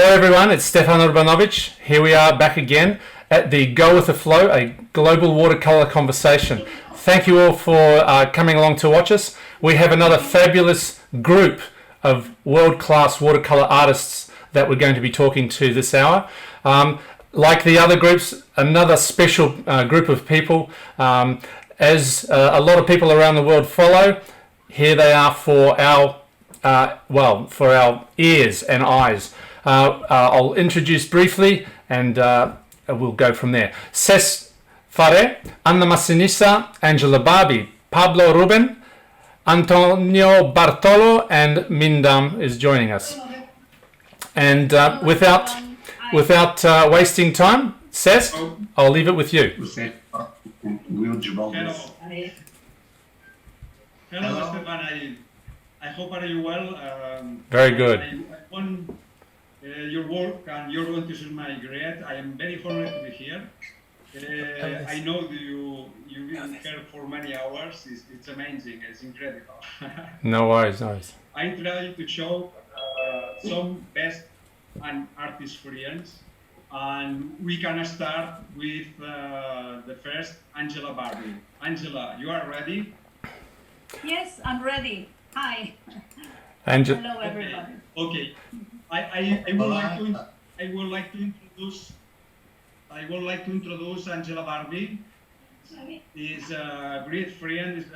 everyone, it's Szczepan Urbanowicz. Here we are back again at the Go With The Flow, a global watercolour conversation. Thank you all for coming along to watch us. We have another fabulous group of world-class watercolour artists that we're going to be talking to this hour. Like the other groups, another special group of people. As a lot of people around the world follow, here they are for our for our ears and eyes. I'll introduce briefly and we'll go from there. Cesc, Farre, Massinissa, Angela Barbi, Pablo, Rubin, Antonio, Bartolo, and Minh is joining us. And without wasting time, Cesc, I'll leave it with you. Hello, Szczepan. I hope are you well. Very good. I want your work and your enthusiasm great. I am very honored to be here. I know that you've been here for many hours. It's amazing. It's incredible. No worries. I try to show some best and art experience, and we can start with the first Angela Barbi. Angela, you are ready? Yes, I'm ready. Hi. Hello, everybody. Okay. I would like to introduce Angela Barbi. Is a great friend. Is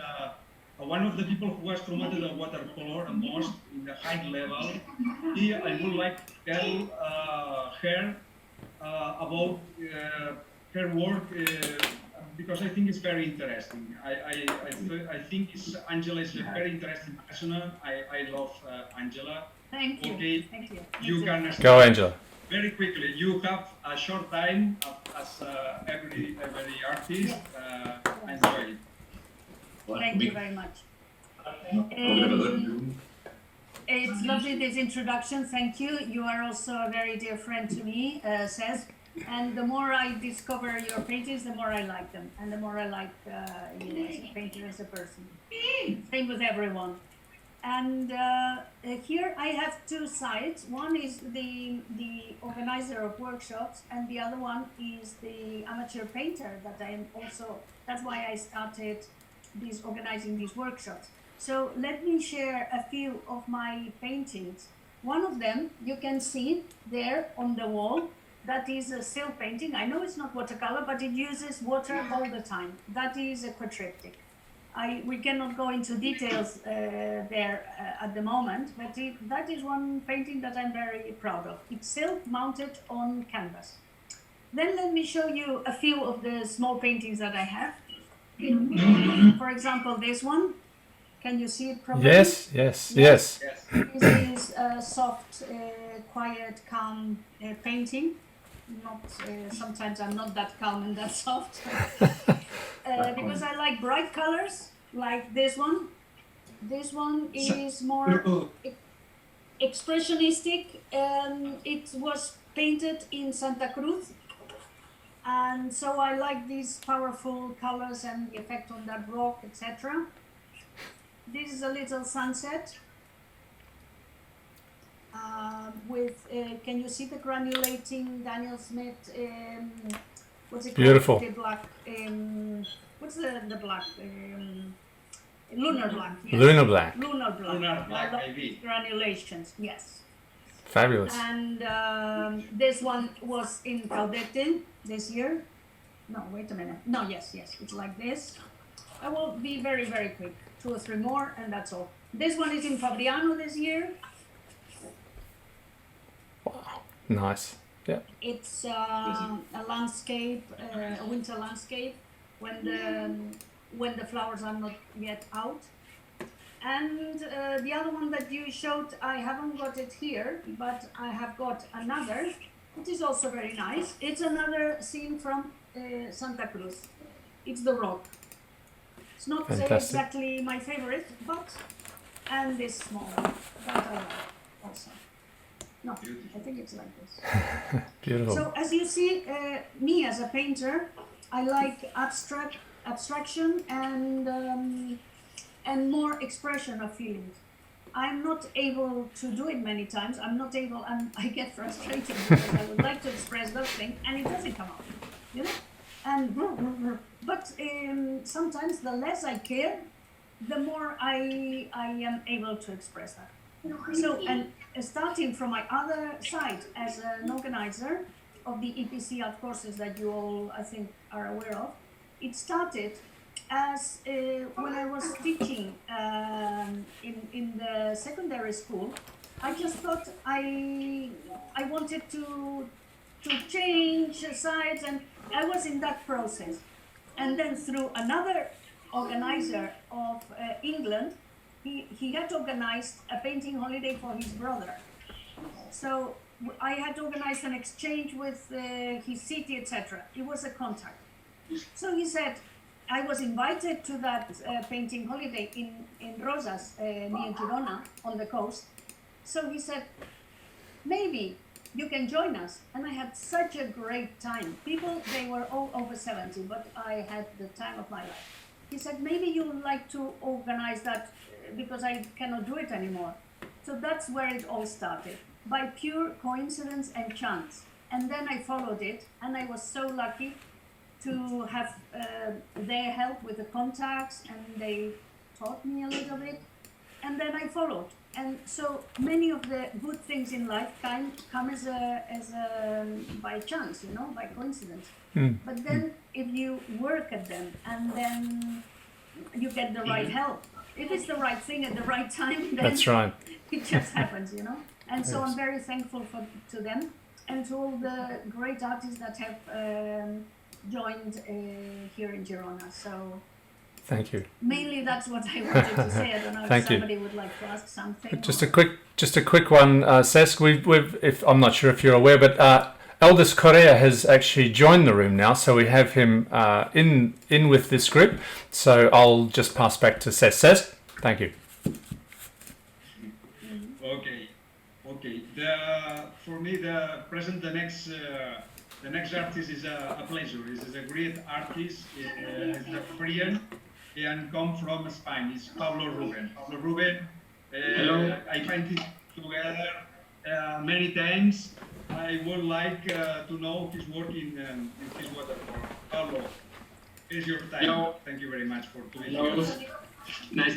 one of the people who has promoted the watercolor most in the high level. I would like to tell her about her work. Because I think it's very interesting. I think Angela is a very interesting person. I love Angela. Thank you. Okay, Thank you. you can go, Angela. Very quickly. You have a short time as every artist. Enjoy it. Thank you very much. It's lovely, this introduction. Thank you. You are also a very dear friend to me, Cesc. And the more I discover your paintings, the more I like them, and the more I like you as a painter, as a person. Same with everyone. And here I have two sides. One is the organizer of workshops, and the other one is the amateur painter that I am also. That's why I started organizing these workshops. So let me share a few of my paintings. One of them you can see there on the wall. That is a still painting. I know it's not watercolor, but it uses water all the time. That is a quadriptych. We cannot go into details there at the moment, but that is one painting that I'm very proud of. It's still mounted on canvas. Then let me show you a few of the small paintings that I have. For example, this one. Can you see it properly? Yes. This is a soft, quiet, calm painting. Sometimes I'm not that calm and that soft because I like bright colors like this one. This one is more expressionistic. It was painted in Santa Cruz, and so I like these powerful colors and the effect on that rock, etc. This is a little sunset. Can you see the granulating Daniel Smith? What's it Beautiful. called? The black. What's the black? Lunar black. Yes. Lunar black. Lunar black. Lunar black, maybe. Granulations. Yes. Fabulous. And this one was in Caudete this year. No, wait a minute. No, yes. It's like this. I will be very, very quick. 2 or 3 more, and that's all. This one is in Fabriano this year. Wow, nice. Yeah. It's a landscape, a winter landscape, when the flowers are not yet out. And the other one that you showed, I haven't got it here, but I have got another. It is also very nice. It's another scene from Santa Cruz. It's the rock. It's not exactly my favorite, and this small one that I like also. No, I think it's like this. Beautiful. So as you see, me as a painter, I like abstraction and more expression of feelings. I'm not able to do it many times. I'm not able, and I get frustrated because I would like to express those things, and it doesn't come out, you know. And but sometimes the less I care, the more I am able to express that. So, and starting from my other side as an organizer of the EPC art courses that you all, I think, are aware of, it started as when I was teaching in the secondary school. I just thought I wanted to change sides, and I was in that process. And then through another organizer of England, he had organized a painting holiday for his brother. So I had organized an exchange with his city, etc. It was a contact. So he said, I was invited to that painting holiday in Rosas, near Girona, on the coast. So he said, maybe you can join us. And I had such a great time. People, they were all over 70, but I had the time of my life. He said, maybe you would like to organize that because I cannot do it anymore. So that's where it all started, by pure coincidence and chance. And then I followed it, and I was so lucky to have their help with the contacts, and they taught me a little bit, and then I followed. And so many of the good things in life come as a by chance, you know, by coincidence. But then if you work at them and then you get the right help, if it's the right thing at the right time, then That's right. it just happens, you know. And so I'm very thankful to them and to all the great artists that have joined here in Girona. So Thank you. mainly that's what I wanted to say. I don't know if Thank you. somebody would like to ask something. Just a quick one, Cesc. If I'm not sure if you're aware, but Eudes Correia has actually joined the room now, so we have him in with this group. So I'll just pass back to Cesc. Cesc, thank you. Okay. For me, the next artist is a pleasure. He's a great artist. He's a Korean and come from Spain. It's Pablo Rubin. Pablo Rubin. Hello. I find it together many times. I would like to know his work in his watercolor. Pablo, here's your time. Hello. Thank you very much for doing Hello. this.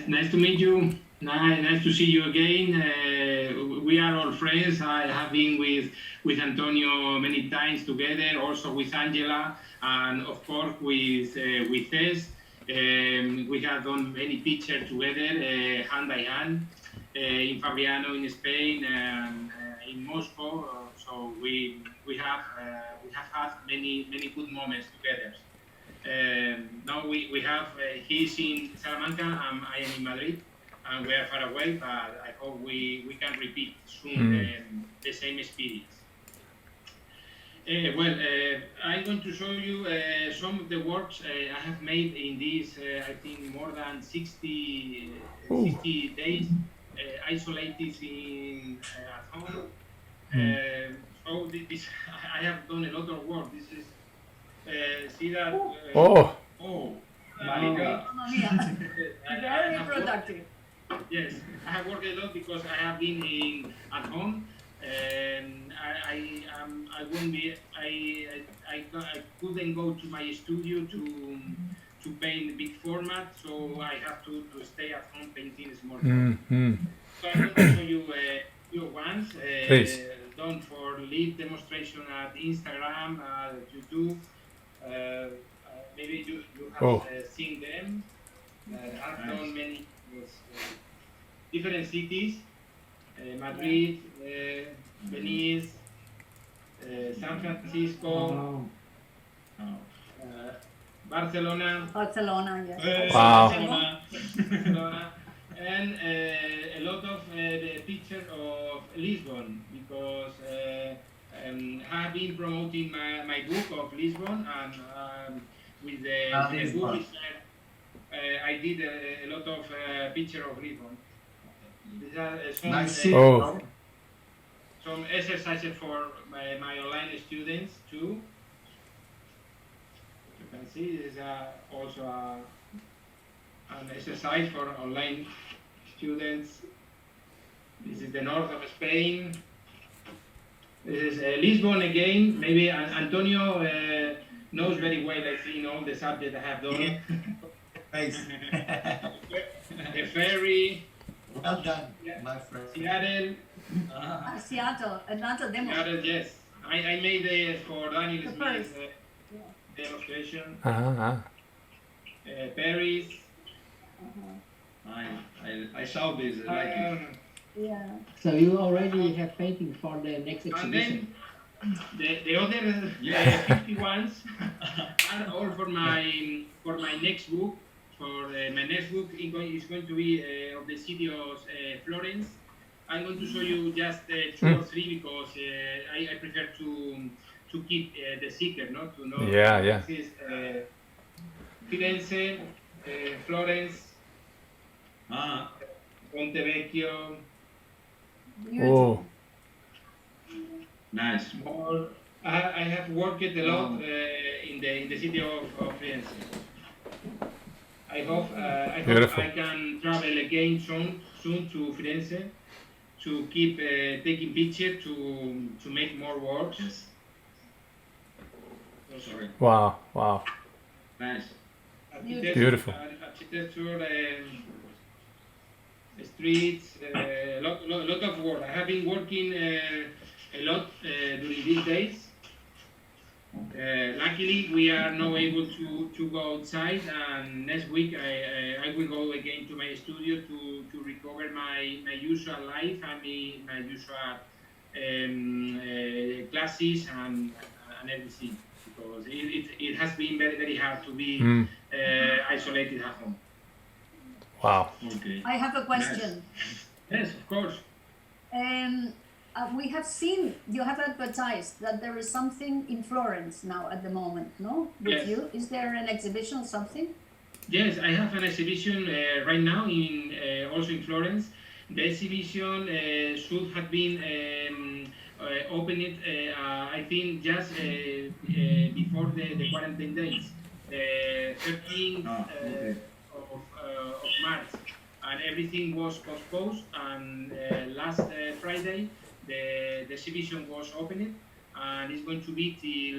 Nice to meet you. Nice to see you again. We are all friends. I have been with Antonio many times together, also with Angela, and of course with Cesc. We have done many pictures together, hand by hand, in Fabriano in Spain and in Moscow. So we have had many good moments together. Now we have he's in Salamanca and I am in Madrid, and we are far away, but I hope we can repeat soon the same experience. I'm going to show you some of the works I have made in these, I think, more than 60 days isolated at home. So this, I have done a lot of work. This is, see that? Oh, My God. Very productive. Yes, I have worked a lot because I have been at home, and I wouldn't be. I couldn't go to my studio to paint big format, so I have to stay at home painting small format. So I'm going to show you few ones. Please. Done for lead demonstration at Instagram, YouTube. Maybe you have seen them. I've done many different cities, Madrid, Venice, San Francisco, Barcelona. Barcelona, yes. Wow. Barcelona, and a lot of the pictures of Lisbon, because I have been promoting my book of Lisbon, and with the book I did a lot of pictures of Lisbon. These are some exercises for my online students too. You can see this is also an exercise for online students. This is the north of Spain. This is Lisbon again. Maybe Antonio knows very well, I think, all the subjects I have done. Nice. The ferry, Well done, my friend. Seattle. Seattle, another demo. Seattle, yes. I made for Daniel The Smith first. demonstration. Uh-huh. Paris. I saw this. Like it. Yeah. So you already have painting for the next And exhibition. then the other 50 ones are all for my next book. For my next book is going to be of the city of Florence. I'm going to show you just 2 or 3 because I prefer to keep the secret, not to know. Yeah. This is Firenze, Florence, Ponte Vecchio. Beautiful. Oh, Nice. More, I have worked a lot in the city of Firenze. I hope Beautiful. I can travel again soon to Firenze to keep taking pictures to make more works. Oh, sorry. wow. Nice. Beautiful. Architecture, streets, lot of work. I have been working a lot during these days. Luckily, we are now able to go outside, and next week I will go again to my studio to recover my usual life and my usual classes and everything, because it has been very hard to be isolated at home. Wow. Okay. I have a question. Yes, of course. We have seen, you have advertised that there is something in Florence now at the moment, no? With Yes. you? Is there an exhibition or something? Yes, I have an exhibition right now in also in Florence. The exhibition should have been opened, I think, just before the quarantine days, 13th Okay. of March, and everything was postponed. And last Friday, the exhibition was opened, and it's going to be till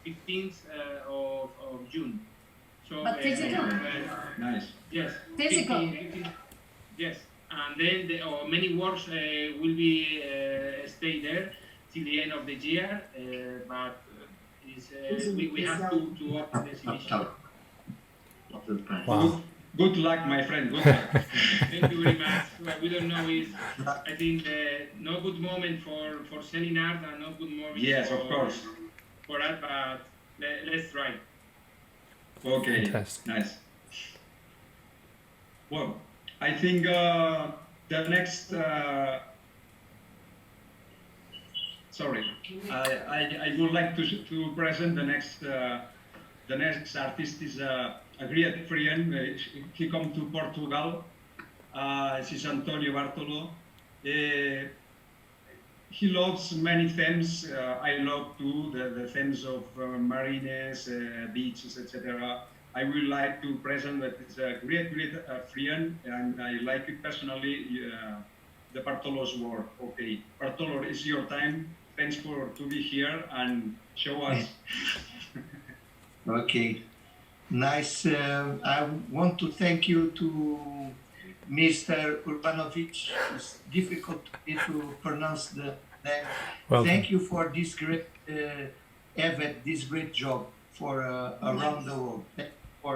15th of June. So, But physical? Nice. Yes. Physical? 15, yes. And then many works will be stay there till the end of the year, but we have to open the exhibition. Wow. Good luck, my friend. Good luck. Thank you very much. What we don't know is, I think, no good moment for selling art and no good moment Yes, of course. for art, but let's try. Okay. Fantastic. Nice. Well, I think the next. Sorry, I would like to present the next. The next artist is a great friend. He come to Portugal. This is Antonio Bartolo. He loves many themes. I love too the themes of marines, beaches, etc. I would like to present that it's a great friend, and I like it personally. The Bartolo's work. Okay, Bartolo, it's your time. Thanks to be here and show us. Okay, nice. I want to thank you to Mr. Urbanowicz. It's difficult to pronounce the name. Well Thank done. you for this great event, this great job for around the world. Thank you for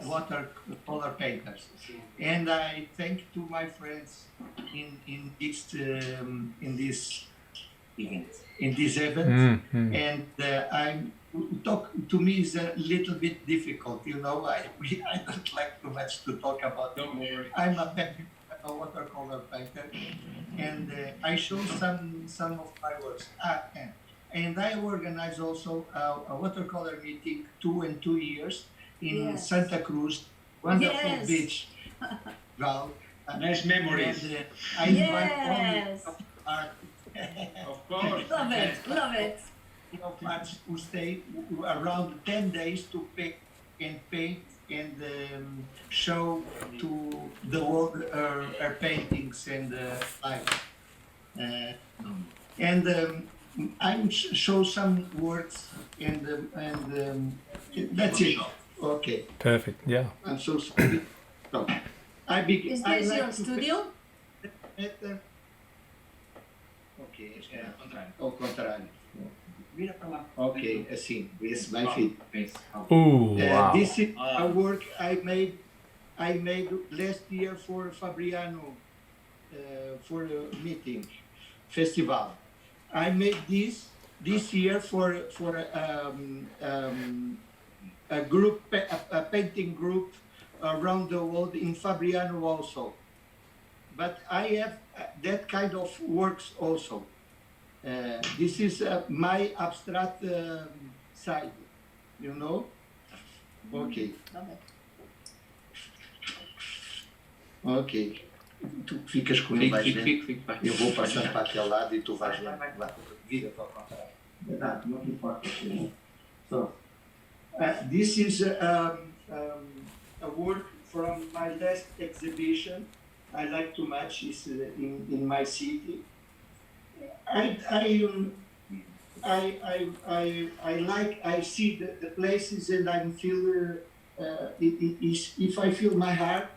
watercolor painters. And I thank to my friends in this event. And I'm talk to me is a little bit difficult, you know. I don't like too much to talk about. Don't worry. I'm a watercolor painter, and I show some of my works. And I organize also a watercolor meeting 2 years in Yes. Santa Cruz, wonderful Yes. beach. Well, Nice memories. and I invite Yes. only art. Of course. Love it, love it. Arts who stay around 10 days to paint and show to the world her paintings and life. And I show some works and that's it. Okay, Perfect. Yeah. I'm so sorry. So, Is this your studio? Ok, ao contrário. Vira para lá. Ok, assim, esse vai fit. Wow. This is a work I made last year for Fabriano for a meeting festival. I made this year for a group, a painting group around the world in Fabriano also. But I have that kind of works also. This is my abstract side, you know? Okay. Ok. Tu ficas comigo, vais ver. Eu vou passar para aquele lado e tu vais lá. Vira para o contrário. Verdade, não te importa. So, this is a work from my last exhibition. I like too much. It's in my city. I see the places and I feel if I feel my heart,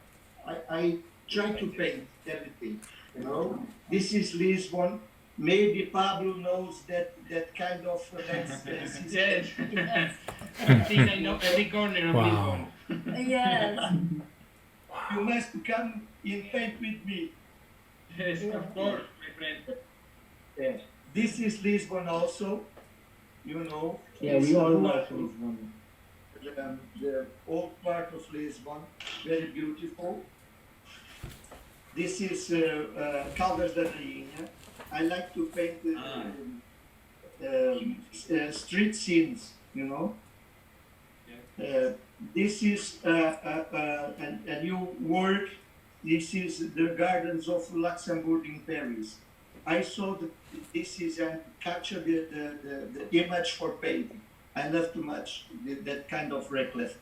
I try to paint everything. You know, this is Lisbon. Maybe Pablo knows that kind of landscape. Yes. I think I know every corner of Wow. Lisbon. Yes. You must come and paint with me. Yes, of course, my friend. Yeah. This is Lisbon also, you know. Yeah, we all love Lisbon. The old part of Lisbon, very beautiful. This is Caldas da Rainha. I like to paint street scenes, you know. This is a new work. This is the gardens of Luxembourg in Paris. I saw that this is capture the image for painting. I love too much that kind of reflex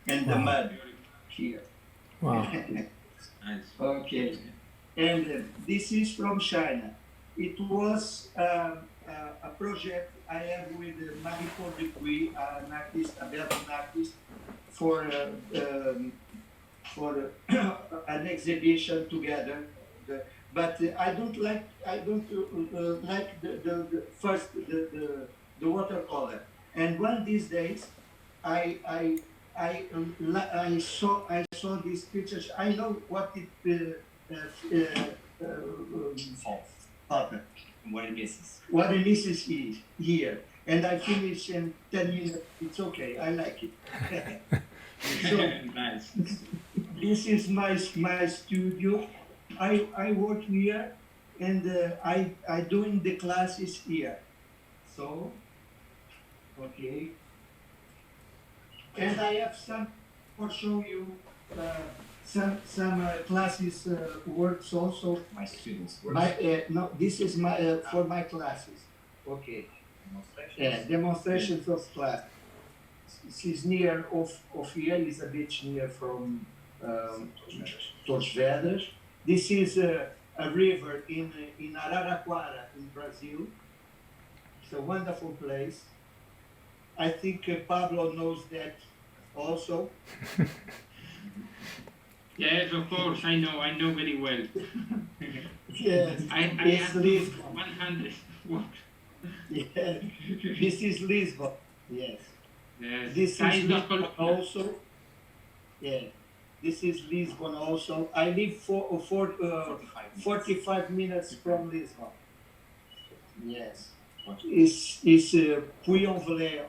and the mud here. Wow. Nice. Okay, and this is from China. It was a project I have with Marie-Paul Dupuy, an artist, a Belgian artist, for an exhibition together. But I don't like the watercolor. And one of these days, I saw these pictures. I know what it What it misses. what it is here, and I finish in 10 minutes. It's okay. I like it. So Nice. this is my studio. I work here, and I doing the classes here. So okay, and I have some for show you some classes works also. My students. No, this is my for my classes. Okay. Demonstrations of class. This is near of here. Is a bit near from Torres Vedras. This is a river in Araraquara in Brazil. It's a wonderful place. I think Pablo knows that also. Yes, of course, I know very well. Yes, I it's have Lisbon. 100 work. Yes, this is Lisbon. Yes. Yes. This Size is of Lisbon color. also. Yeah, this is Lisbon also. I live for 45 minutes from Lisbon. Yes, it's Puy-en-Velay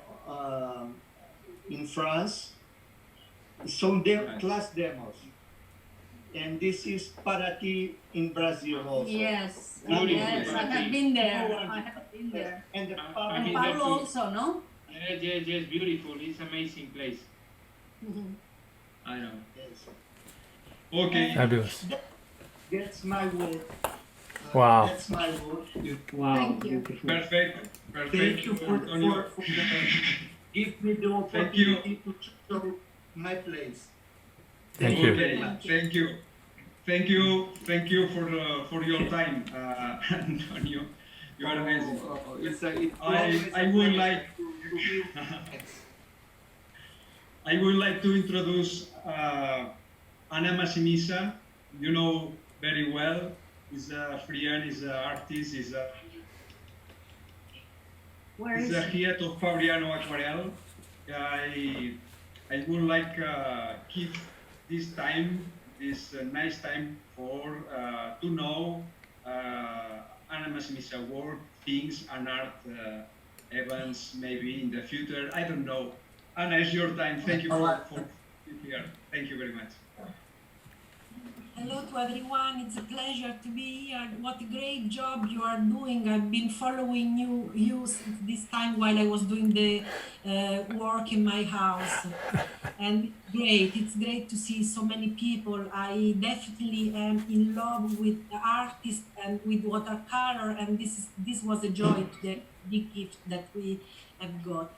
in France. Some class demos, and this is Paraty in Brazil also. Yes. Beautiful. Yes. I have been there. I have been there. And the I And mean, Pablo also, no? Yes, beautiful. It's amazing place. Mhm. I know. yes. Okay. Fabulous. That's my work. Wow. That's my work. Wow, Thank you. beautiful. Perfect. Thank you for Antonio. give me the Thank you. opportunity to show my place. Thank you. Okay, thank you for your time, Antonio. You are amazing. I would like to introduce Anna Massinissa. You know very well. He's a friend, he's an artist, he's a head of Fabriano Aquarel. I would like keep this time, this nice time for to know Anna Massinissa work, things, and art events maybe in the future. I don't know. Anna, it's your time. Thank you for being here. Thank you very much. Hello to everyone, it's a pleasure to be here. What a great job you are doing. I've been following you since this time while I was doing the work in my house. And it's great to see so many people. I definitely am in love with the artist and with watercolor, and this was a joy, the big gift that we have got.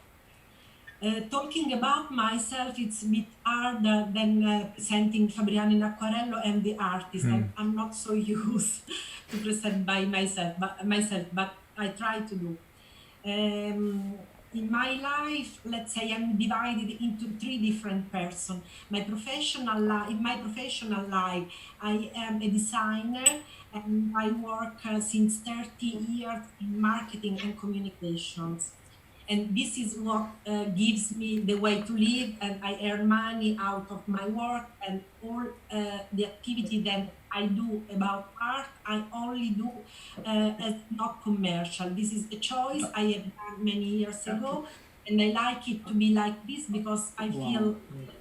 Talking about myself, it's a bit harder than presenting Fabriano in Acquarello and the artist. I'm not so used to present by myself, but I try to do. In my life, let's say I'm divided into three different persons. In my professional life, I am a designer and I work since 30 years in marketing and communications. And this is what gives me the way to live, and I earn money out of my work, and all the activity that I do about art, I only do as not commercial. This is a choice I have done many years ago, and I like it to be like this because I feel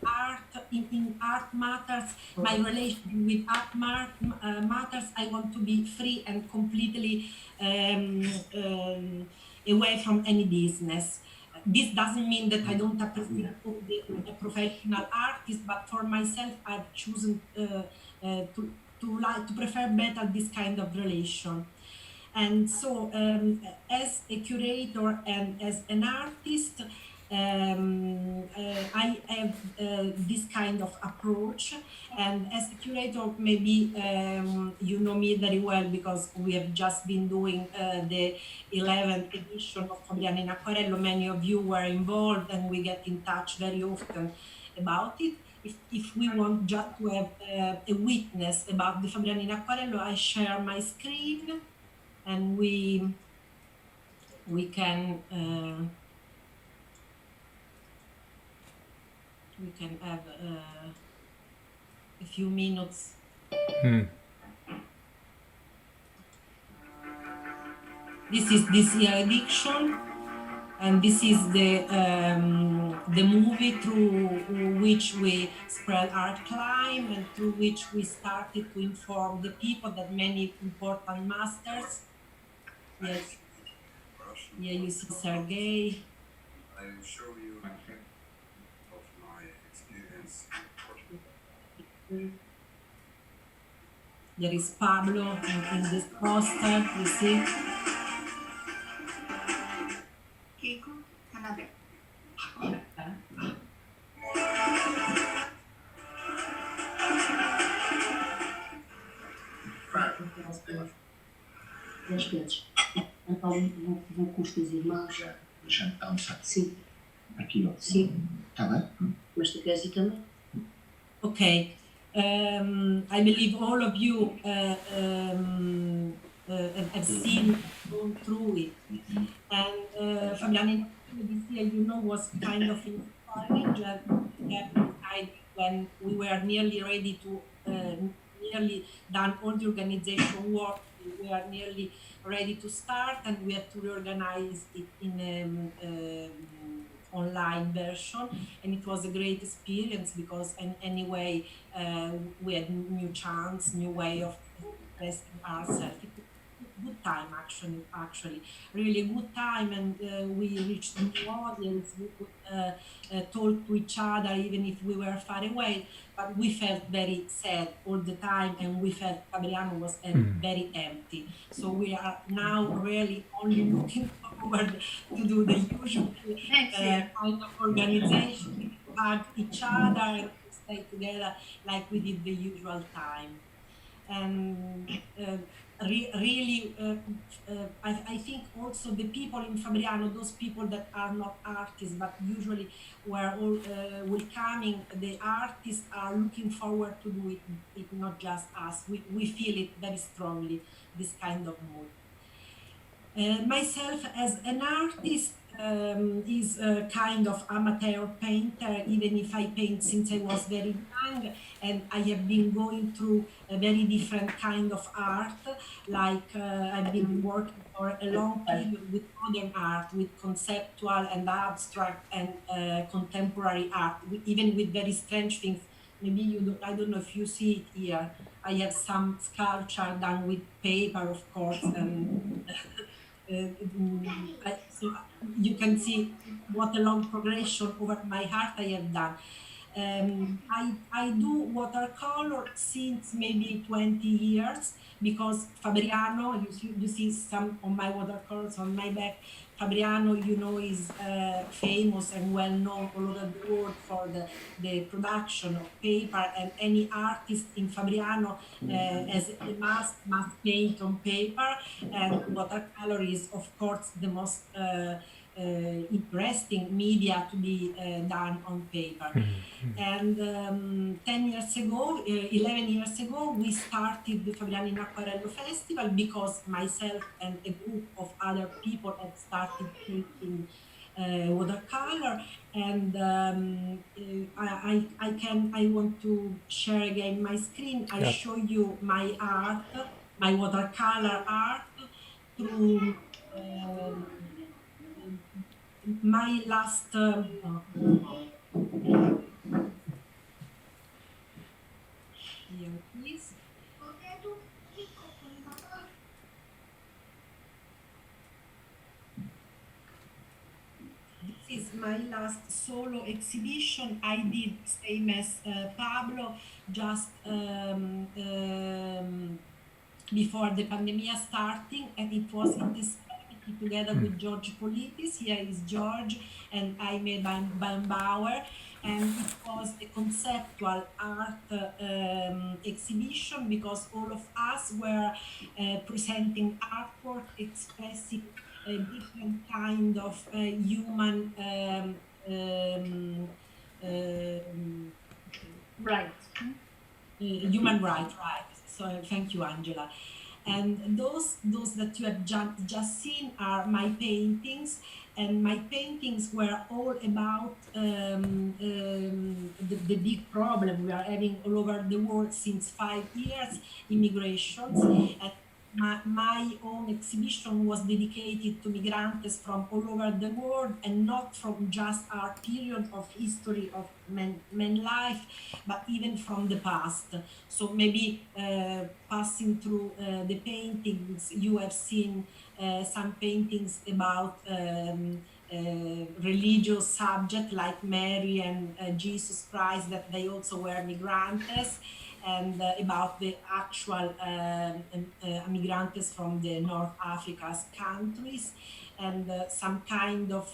art in art matters, my relation with art matters. I want to be free and completely away from any business. This doesn't mean that I don't appreciate the professional artist, but for myself, I've chosen to prefer better this kind of relation. And so, as a curator and as an artist, I have this kind of approach, and as a curator, maybe you know me very well because we have just been doing the 11th edition of Fabriano in Acquarello. Many of you were involved, and we get in touch very often about it. If we want just to have a witness about the Fabriano in Acquarello, I share my screen, and we can have a few minutes. This is this year edition, and this is the movie through which we spread art climb and through which we started to inform the people that many important masters. Yes. Yeah, you see Sergei. I will show you of my experience. There is Pablo in this poster, you see. Então, vou com os teus irmãos. Deixa-me dançar. Sim. Aqui, ó. Sim. Tá bem? Mas tu queres ir também? Okay. I believe all of you have seen, gone through it. And Fabriano, this year, you know, was kind of inspiring when we were nearly ready to, nearly done all the organization work. We are nearly ready to start, and we had to reorganize it in an online version, and it was a great experience because anyway we had new chance, new way of expressing ourselves. It was a good time actually really good time, and we reached a new audience. We could talk to each other even if we were far away, but we felt very sad all the time, and we felt Fabriano was very empty. So we are now really only looking forward to do the usual kind of organization. hug each other and stay together like we did the usual time. And really, I think also the people in Fabriano, those people that are not artists, but usually were all welcoming, the artists are looking forward to do it, not just us. We feel it very strongly, this kind of mood. Myself as an artist is a kind of amateur painter, even if I paint since I was very young, and I have been going through a very different kind of art, like I've been working for a long period with modern art, with conceptual and abstract and contemporary art, even with very strange things. Maybe I don't know if you see it here. I have some sculpture done with paper, of course, and so you can see what a long progression over my art I have done. I do watercolor since maybe 20 years because Fabriano, you see some of my watercolors on my back. Fabriano, is famous and well known all over the world for the production of paper, and any artist in Fabriano must paint on paper, and watercolor is of course the most interesting media to be done on paper. And 11 years ago, we started the Fabriano in Acquarello Festival because myself and a group of other people had started painting watercolor, and I want to share again my screen. I show you my art, my watercolor art through my last here, please. This is my last solo exhibition. I did same as Pablo, just before the pandemic starting, and it was in this together with George Politis. Here is George, and I made Bauer, and it was a conceptual art exhibition because all of us were presenting artwork expressing a different kind of human human rights. So thank you, Angela. And those that you have just seen are my paintings, and my paintings were all about the big problem we are having all over the world since 5 years, immigrations. And my own exhibition was dedicated to migrantes from all over the world, and not from just our period of history of man life, but even from the past. So maybe passing through the paintings, you have seen some paintings about religious subject like Mary and Jesus Christ, that they also were migrantes, and about the actual migrantes from the North Africa's countries, and some kind of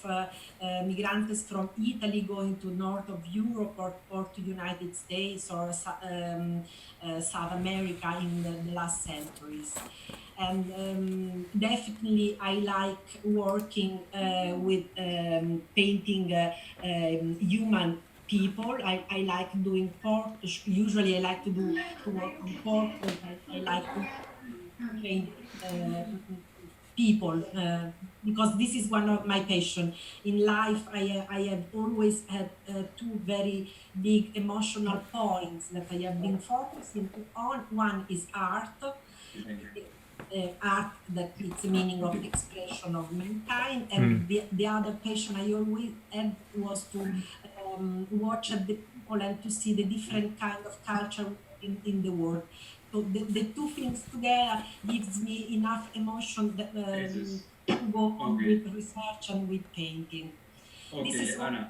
migrantes from Italy going to north of Europe or to United States or South America in the last centuries. And definitely I like working with painting human people. I like doing portraits. Usually I like to work on portraits. I like to paint people because this is one of my passion in life. I have always had two very big emotional points that I have been focusing on. One is art. Art that it's a meaning of expression of mankind, and the other passion I always had was to watch at the people and to see the different kind of culture in the world. So the two things together gives me enough emotion that, to go on with research and with painting. This is Anna.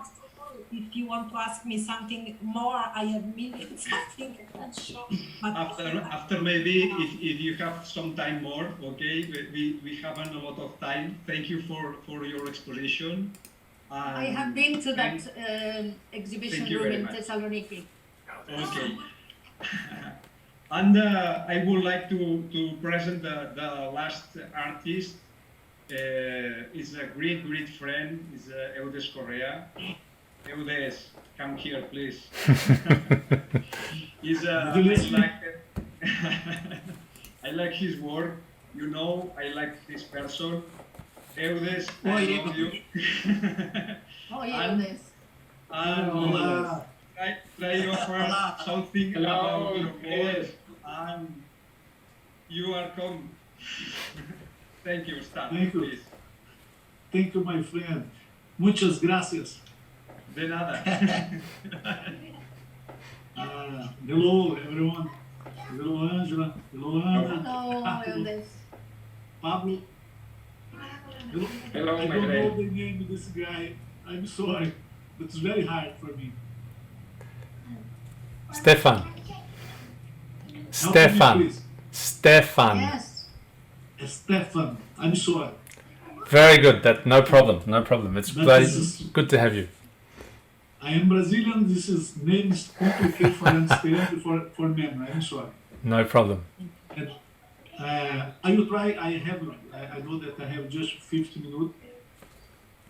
If you want to ask me something more, I have millions of things I'm sure. After maybe, if you have some time more, okay, we haven't a lot of time. Thank you for your exposition. I have been to that exhibition Thank you very room in much. Thessaloniki. Okay. And I would like to present the last artist. Is a great friend. Is Eudes Correia. Eudes, come here, please. I like his work. You know, I like this person. Eudes, I love you. Oh, yeah, this. And try offer something about your work. And you are come. Thank you, Stan. Thank you. Please. Thank you, my friend. Muchas gracias. De nada. Hello, everyone. Hello, Angela. Hello, Ana. Oh, Eudes. Pablo. Hello, I my don't know friend. the name of this guy. I'm sorry, but it's very hard for me. Szczepan. Help me, Szczepan. please. Szczepan. Yes. Stefan. I'm sorry. Very good. That no problem. No problem. It's But very this is- good to have you. I am Brazilian. This is name is complicated for understand for memory. I'm sorry. No problem. And, I will try. I know that I have just 50 minutes.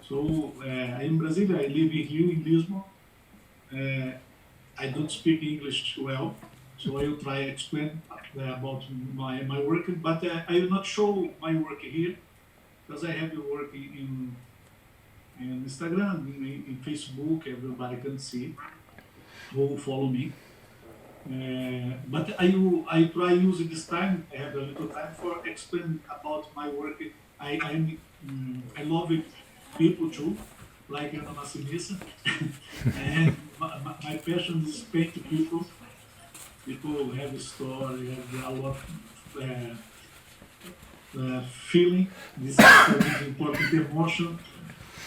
So I am Brazilian. I live here in Lisbon. I don't speak English well, so I will try to explain about my work. But I will not show my work here because I have work in Instagram, in Facebook. Everybody can see who follow me. But I try using this time. I have a little time for explain about my work. I love it, people too, like in Massinissa. And my passion is paint people. People have a story, have a lot of feeling. This is important emotion.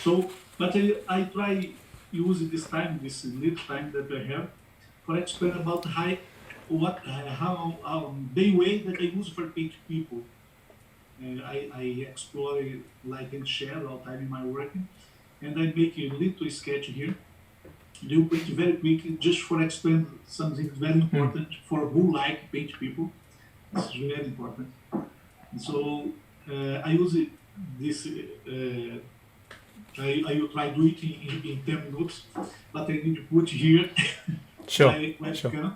So, but I try use this time, this little time that I have, for explain about how the way that I use for paint people. I explore light and share all time in my work, and I make a little sketch here. Do paint very quick, just for explain something very important for who like paint people. This is very important. So I use this. I will try do it in 10 minutes, but I need to put here. Sure. my Sure. webcam.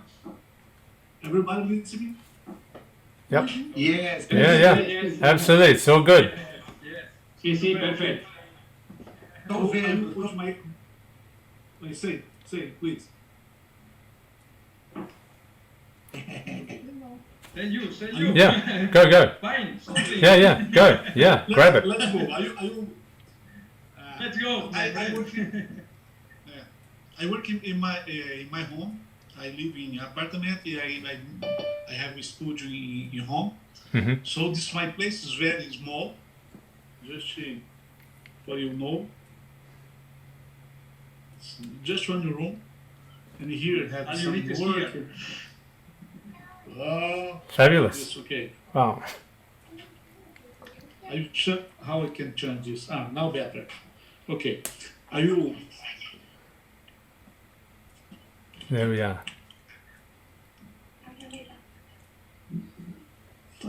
Everybody listening? Yep. Yes. Yeah. Absolutely. It's all good. Sí, perfect. So I will put my. Say, please. Say you. Yeah. Go. Fine. Something. Yeah. Go. Yeah. Grab it. Let's go. Let's go. I work in my home. I live in apartment. I have a studio in home. Mm-hmm. So this my place is very small. Just for you know. It's just one room, and here have And you some need to work. here. Fabulous. It's okay. Wow. I check how I can change this. Now better. Okay. Are you? There we are.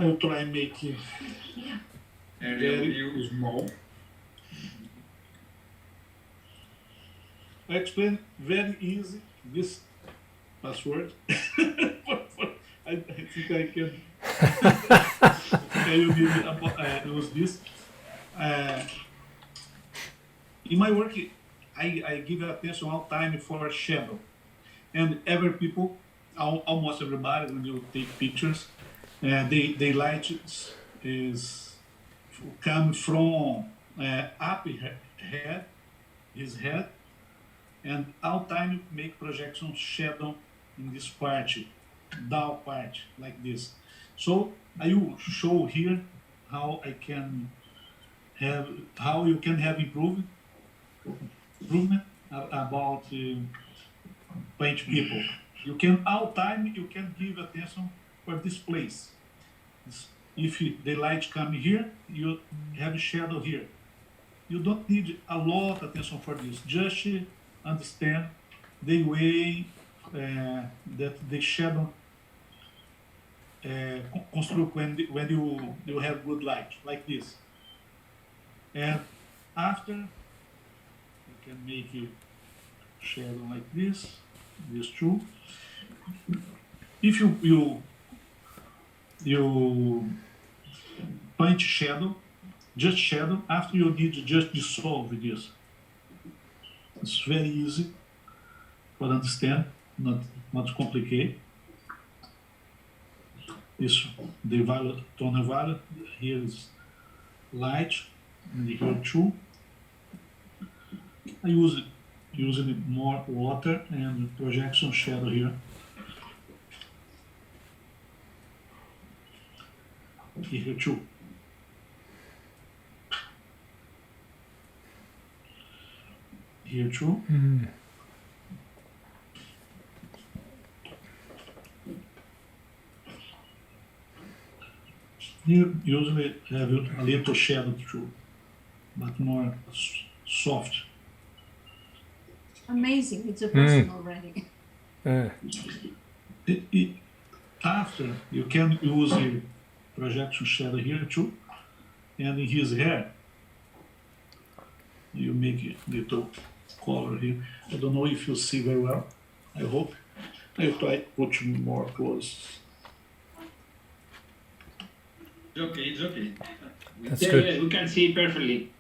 I'll try and make it And very you. small. I explain very easy this password. I think I can. I will use this. In my work, I give attention all time for shadow, and every people, almost everybody, when you take pictures, they light is come from up his head, and all time make projection shadow in this part, down part like this. So I will show here how I can have how you can have improvement about paint people. You can all time you can give attention for this place. If the light come here, you have a shadow here. you don't need a lot of attention for this. Just understand the way that the shadow construct when you have good light, like this. And after, you can make a shadow like this, these two. If you paint shadow, just shadow, after you need to just dissolve this. It's very easy for understand, not much complicated. This the violet, tone violet, here is light, and here too. I using more water and projection shadow here. Here too. Here too. You usually have a little shadow too, but more soft. Amazing. It's a person already. After, you can use a projection shadow here too, and in his hair, you make a little color here. I don't know if you see very well. I hope. I'll try to put you more close. It's okay. That's Yeah, good. yeah, we can see perfectly.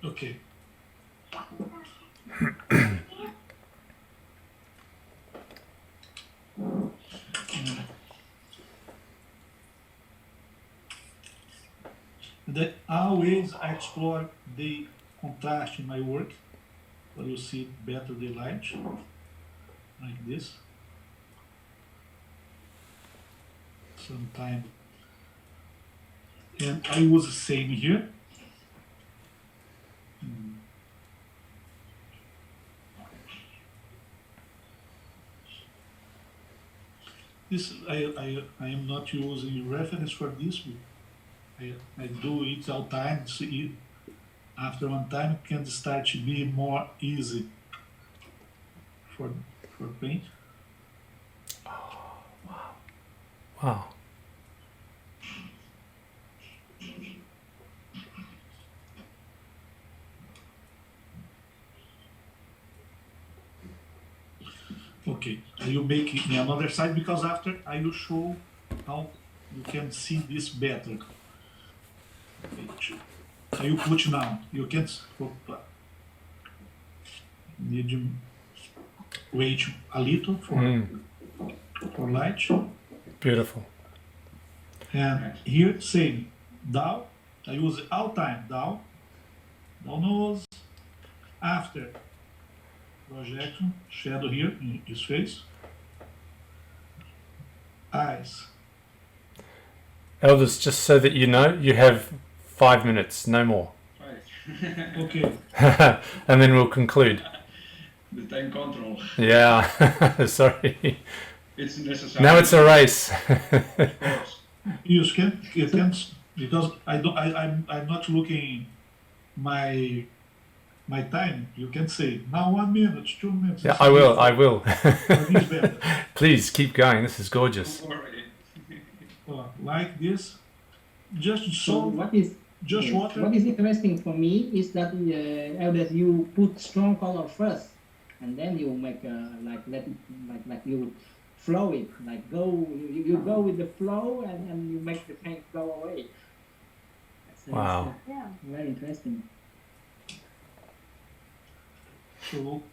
Okay. That always I explore the contrast in my work, so you see better the light, like this. Sometimes, and I use the same here. This I am not using reference for this one. I do it all time. So after one time, it can start to be more easy for paint. Wow. Okay, I will make it in another side because after I will show how you can see this better. I will put now. You can need to wait a little for light. Beautiful. And here same down. I use all time down nose. After projection, shadow here in his face. Eyes. Elders, just so that you know, you have 5 minutes, no more. Right. Okay. And then we'll conclude. The time control. Yeah, sorry. It's necessary. Now it's a race. Of course. You can because I'm not looking my time. You can say now 1 minute, 2 minutes. Yeah, I will. It's better. Please keep going. This is gorgeous. Don't worry. Like this, just So so what is just water. what is interesting for me is that Eudes, you put strong color first, and then you make like let it like you flow it, like you go with the flow, and you make the paint go away. So Wow. it's, Yeah. very interesting. So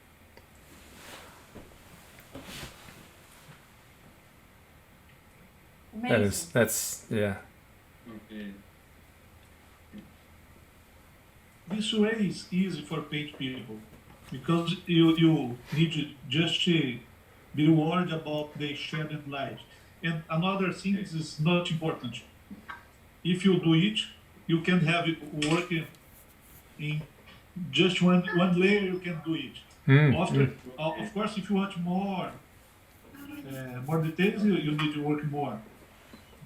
Amazing. That's yeah. Okay. this way is easy for paint people because you need to just be worried about the shade and light. And another thing is not important. If you do it, you can have it working in just one layer. You can do it. After, of course, if you want more details, you need to work more.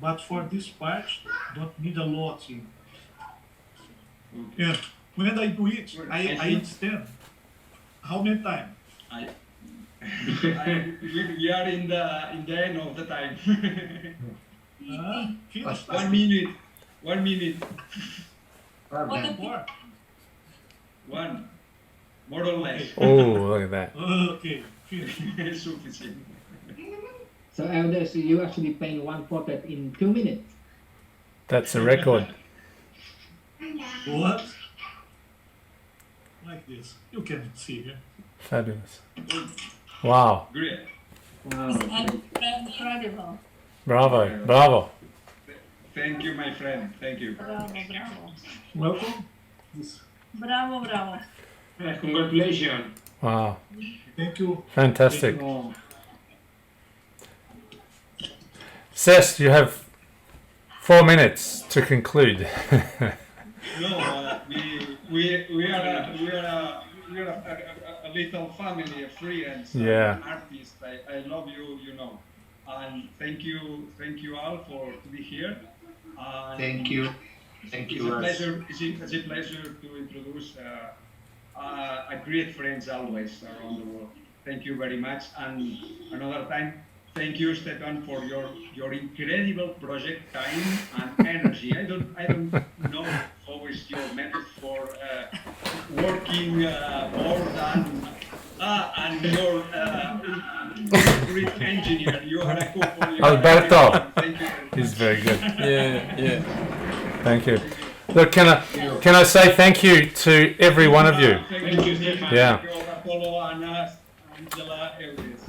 But for this part, don't need a lot. And When I do it, I eat 10. How many times? We are in the end of the time. Finish. 1 minute. 1 minute. What a More. One. More or less. Oh, look at that. Okay, finish. Sufficient. So Eudes, you actually paint one portrait in 2 minutes. That's a record. What? Like this. You can see here. Fabulous. Wow. Great. Wow. Incredible. Bravo. Bravo. Thank you, my friend. Thank you. Bravo, bravo. Welcome. This. Bravo, bravo. Congratulations. Wow. Thank you. Fantastic. Oh, Cesc, you have 4 minutes to conclude. No, we are a little family of friends. Yeah. Artists. I love you, you know, and thank you all for to be here. And Thank you. Thank It's you. a pleasure. It's a pleasure to introduce a great friends always around the world. Thank you very much, and another time, thank you, Szczepan, for your incredible project time and energy. I don't know how is your method for working more than and you're a great engineer. You are a couple. You Alberto. are thank you. He's very good. Yeah. Thank you. Look, can I say thank you to every one of you? Thank you, Szczepan. Yeah. Thank you, Bartolo, Anna, Angela, Eudes,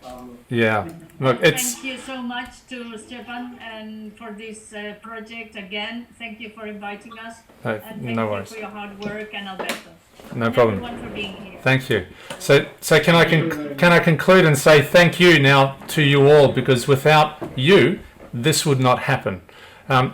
Pablo. Yeah. Look, it's Thank you so much to Szczepan and for this project again. Thank you for inviting us. And thank no you worries. for your hard work and Alberto. No And problem. everyone for being here. Thank you. So can I conclude and say thank you now to you all, because without you, this would not happen.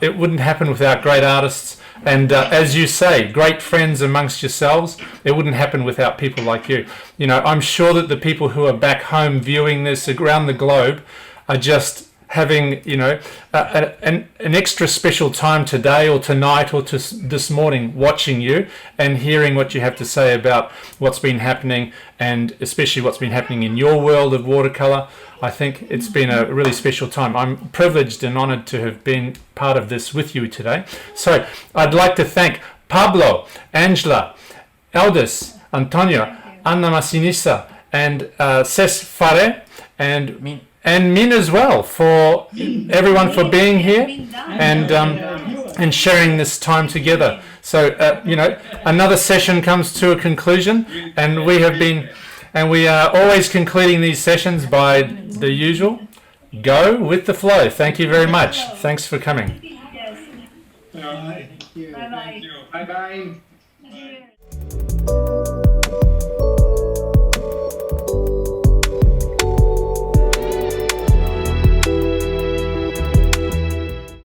It wouldn't happen without great artists and, as you say, great friends amongst yourselves. It wouldn't happen without people like you. You know, I'm sure that the people who are back home viewing this around the globe are just having, you know, an extra special time today or tonight or this morning watching you and hearing what you have to say about what's been happening, and especially what's been happening in your world of watercolor. I think it's been a really special time. I'm privileged and honored to have been part of this with you today. So I'd like to thank Pablo, Angela, Eudes, Antonio, Anna Massinissa, and Cesc Farre, and Minh as well, for everyone for being here and sharing this time together. So you know, another session comes to a conclusion, and we are always concluding these sessions by the usual: go with the flow. Thank you very much. Thanks for coming. Yes. Bye. Bye bye. Thank you. Bye bye. Cheers.